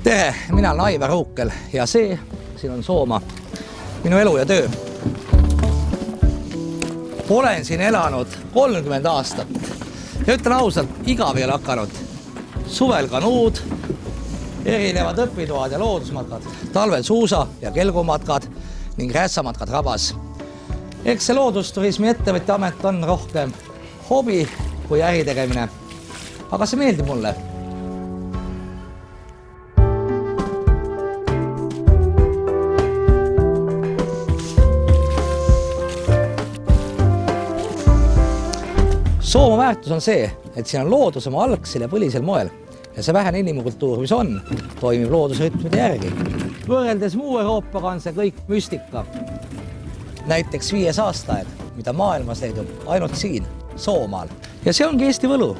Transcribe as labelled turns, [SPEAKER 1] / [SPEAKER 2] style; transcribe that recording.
[SPEAKER 1] Tere, mina olen Aivar Ruukel ja see siin on Soomaa, minu elu ja töö. Olen siin elanud 30 aastat ja ütlen ausalt, igav ei ole hakanud. Suvel kanuud, erinevad õpitoad ja loodusmatkad, talvel suusa ja kelgumatkad ning rätsamatkad rabas. Eks see loodusturismi ettevõtja amet on rohkem hobi kui äritegemine, aga see meeldib mulle. Soomaa väärtus on see, et siin on loodus oma algsel ja põlisel moel ja see vähene inimkultuur, mis on, toimib loodusrütmide järgi. Võrreldes muu Euroopaga on see kõik müstika. Näiteks 5 aastaaed, mida maailmas leidub ainult siin, Soomaal. Ja see ongi Eesti võlu.